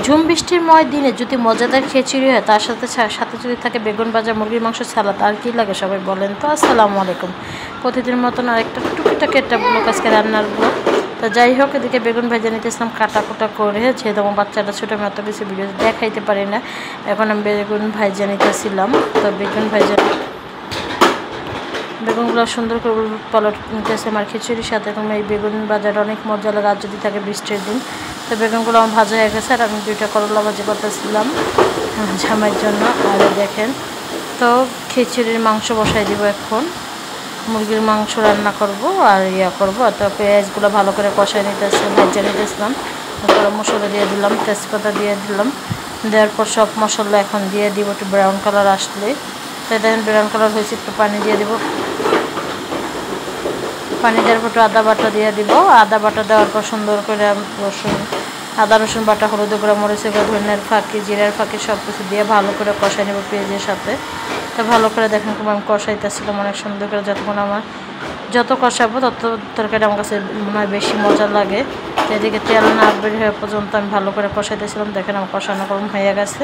ঝুম বৃষ্টির ময় দিনে যদি মজাদার খিচুড়ি হয় তার সাথে সাথে যদি থাকে বেগুন ভাজা, মুরগির মাংস, সালাদ, আর কি লাগে সবাই বলেন তো। আসসালামু আলাইকুম। প্রতিদিনের মতন আরেকটা টুকিটাকি একটা ব্লগ, আজকে রান্নার ব্লগ। তো যাই হোক, এদিকে বেগুন ভেজে নিতেছিলাম কাটা কুটা করে, যেহেতু আমার বাচ্চাটা ছোটো, আমি অত কিছু ভিডিও দেখাইতে পারি না। এখন আমি বেগুন ভেজে নিতেছিলাম। তো বেগুনগুলো সুন্দর করে পালট নিতেছে আমার খিচুড়ির সাথে। তুমি এই বেগুন ভাজাটা অনেক মজা লাগে, আর যদি থাকে বৃষ্টির দিন। তো বেগুনগুলো আমার ভাজা হয়ে গেছে, আর আমি 2টা করলা ভাজি করতেছিলাম জামাইয়ের জন্য। আর দেখেন, তো খিচুড়ির মাংস বসাই দিব এখন। মুরগির মাংস রান্না করব আর করব। তো পেঁয়াজগুলো ভালো করে কষাই নিতেছিলাম, ভেজে নিতেছিলাম। গরম মশলা দিয়ে দিলাম, তেজপাতা দিয়ে দিলাম। দেওয়ার পর সব মশলা এখন দিয়ে দিব একটু ব্রাউন কালার আসলে। তো দেখেন ব্রাউন কালার হয়েছে, একটু পানি দিয়ে দিব। পানি দেওয়ার পর আদা বাটা দিয়ে দিব। আদা বাটা দেওয়ার পর সুন্দর করে আদা রসুন বাটা, হলুদ গুঁড়া, মরিচের গুঁড়া, ধনিয়ার ফাঁকি, জিরার ফাঁকি সব কিছু দিয়ে ভালো করে কষাই নেব পেঁয়াজের সাথে। তো ভালো করে দেখেন আমি কষাইতেছিলাম অনেক সুন্দর করে। যত কষাবো তত তরকারি আমার কাছে মনে হয় বেশি মজা লাগে। তো এদিকে তেল না বের হয়ে পর্যন্ত আমি ভালো করে কষাইতেছিলাম। দেখেন আমার কষানো গরম হয়ে গেছে।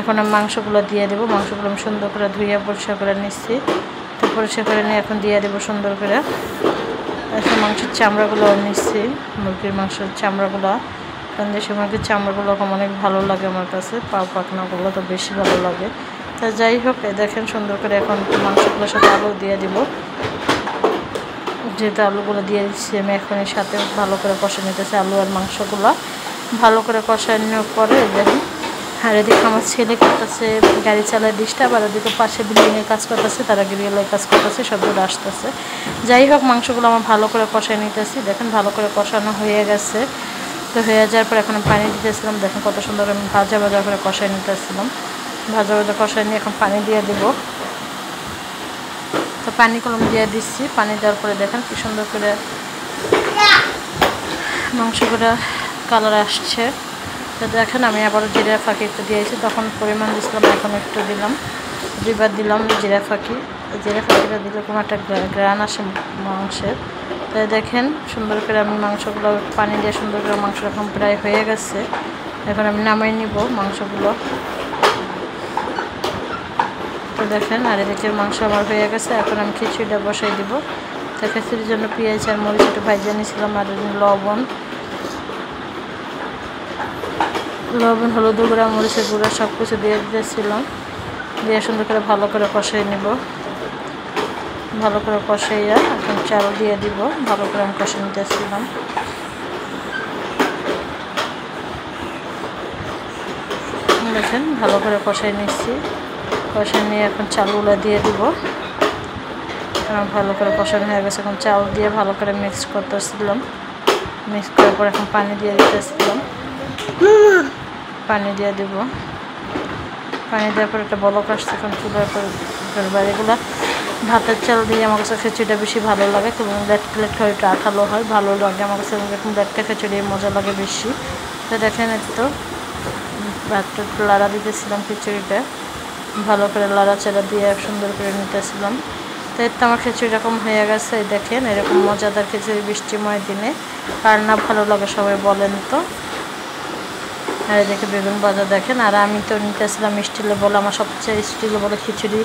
এখন আমি মাংসগুলো দিয়ে দেবো। মাংসগুলো আমি সুন্দর করে ধুয়ে পরিষ্কার করে নিচ্ছি। তো পরিষ্কার করে নিয়ে এখন দিয়ে দেবো সুন্দর করে। এখন মাংসের চামড়াগুলো নিচ্ছি, মুরগির মাংসের চামড়াগুলো। কারণ দেশি মুরগির চামড়াগুলো অনেক ভালো লাগে আমার কাছে, পাও পাখনাগুলো তো বেশি ভালো লাগে। তা যাই হোক, দেখেন সুন্দর করে এখন মাংসগুলোর সাথে আলু দিয়ে দিব। যেহেতু আলুগুলো দিয়ে দিচ্ছি আমি, এখন এর সাথে ভালো করে কষে নিতেছি আলু আর মাংসগুলো। ভালো করে কষানোর পরে দেখেন, আর এদিকে আমার ছেলে করতেছে গাড়ি চালায় ডিস্টার্ব, আর ওদিকে পাশে বিল্ডিংয়ে কাজ করতেছে, তারা গিরিয়ালায় কাজ করতেছে, সবগুলো আসতেছে। যাই হোক, মাংসগুলো আমার ভালো করে কষাই নিতেছি। দেখেন ভালো করে কষানো হয়ে গেছে। তো হয়ে যাওয়ার পর এখন পানি দিতেছিলাম। দেখেন কত সুন্দর আমি ভাজা ভাজা করে কষাই নিতেছিলাম। ভাজা ভাজা কষাই নিয়ে এখন পানি দিয়ে দিব। তো পানি কলম দিয়ে দিচ্ছি। পানি দেওয়ার পরে দেখেন কি সুন্দর করে মাংসগুলো কালার আসছে। তো দেখেন আমি আবারও জিরা ফাঁকি একটু দিয়েছি, তখন পরিমাণ দিয়েছিলাম, এখন একটু দিলাম, 2বার দিলাম জিরা ফাঁকি। জিরা ফাঁকিটা দিলে কোনো একটা গ্রান আসে মাংসের। তাই দেখেন সুন্দর করে আমি মাংসগুলো পানি দিয়ে সুন্দর করে মাংস এখন প্রায় হয়ে গেছে। এখন আমি নামাই নিব মাংসগুলো। তো দেখেন, আর এদিকে মাংস আমার হয়ে গেছে। এখন আমি খিচুড়িটা বসাই দিব। তো খিচুড়ির জন্য পেঁয়াজ আর মরিচ একটু ভাজা নিয়েছিলাম, আর লবণ, হলুদ গুঁড়া, মরিচের গুঁড়া সব কিছু দিয়ে দিয়েছিলাম। দিয়ে সুন্দর করে ভালো করে কষাই নিব। ভালো করে কষাইয়া এখন চাল দিয়ে দিব। ভালো করে আমি কষে নিতেছিলাম। দেখেন ভালো করে কষাই নিচ্ছি। কষাই নিয়ে এখন চালগুলো দিয়ে দিব। ভালো করে কষানো হয়ে গেছে। এখন চাল দিয়ে ভালো করে মিক্স করতেছিলাম। মিক্স করার পর এখন পানি দিয়ে দিতেছিলাম। পানি দিয়ে দিব। পানি দেওয়ার পর একটা বলক আসছে। এখন চুলার পর বাড়িগুলো ভাতের চাল দিয়ে আমার কাছে খিচুড়িটা বেশি ভালো লাগে। এবং লেটকা লেটকা একটু আঠালো হয়, ভালো লাগে আমার কাছে। এরকম লেটকা খিচুড়ি মজা লাগে বেশি। তো দেখেন তো ভাতটা একটু লাড়া দিতেছিলাম খিচুড়িটা। ভালো করে লাড়াচাড়া দিয়ে সুন্দর করে নিতেছিলাম। তো এর তো আমার খিচুড়ি এরকম হয়ে গেছে। দেখেন এরকম মজাদার খিচুড়ি বৃষ্টিময় দিনে কার না ভালো লাগে সবাই বলেন তো। আর এদিকে বেগুন ভাজা দেখেন। আর আমি তো নিতেছিলাম স্টিলের বলে। আমার সবচেয়ে স্টিলের বলে খিচুড়ি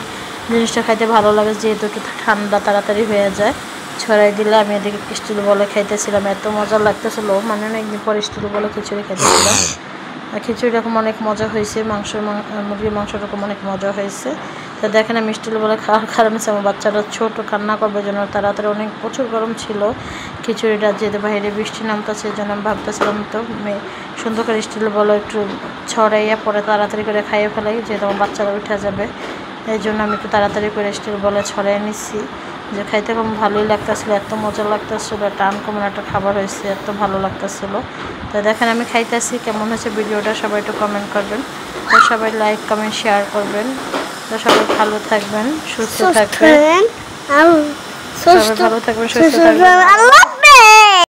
জিনিসটা খাইতে ভালো লাগে, যেহেতু একটু ঠান্ডা তাড়াতাড়ি হয়ে যায়। ছড়াই দিলে আমি এদিকে স্টিল বলে খাইতেছিলাম, এত মজা লাগতেছিল। মানে অনেকদিন পর স্টিল বলে খিচুড়ি খাইতেছিলাম। আর খিচুড়ি এরকম অনেক মজা হয়েছে। মুরগির মাংস এরকম অনেক মজা হয়েছে। তো দেখেন আমি স্টিল বলে খাওয়ার কারণে আমার বাচ্চারা ছোটো কান্না করবে জন্য তাড়াতাড়ি, অনেক প্রচুর গরম ছিল খিচুড়িটা, যেহেতু বাইরে বৃষ্টি নামতেছে, এই জন্য আমি ভাবতেছিলাম তো সুন্দর করে স্টিল বলে একটু ছড়াইয়া পরে তাড়াতাড়ি করে খাইয়ে ফেলাই, যেহেতু আমার বাচ্চারা উঠে যাবে। এই জন্য আমি একটু তাড়াতাড়ি করে স্টিল বলে ছড়াই নিচ্ছি। যে খাইতে খুব ভালোই লাগতেছিলো, এত মজা লাগতেছিলো, একটা আনকমন একটা খাবার হয়েছে, এত ভালো লাগতেছিলো। তো দেখেন আমি খাইতেছি, কেমন হয়েছে ভিডিওটা সবাই একটু কমেন্ট করবেন। তো সবাই লাইক কমেন্ট শেয়ার করবেন। তো সবাই ভালো থাকবেন, সুস্থ থাকবেন, সবাই ভালো থাকবেন, সুস্থ থাকবেন।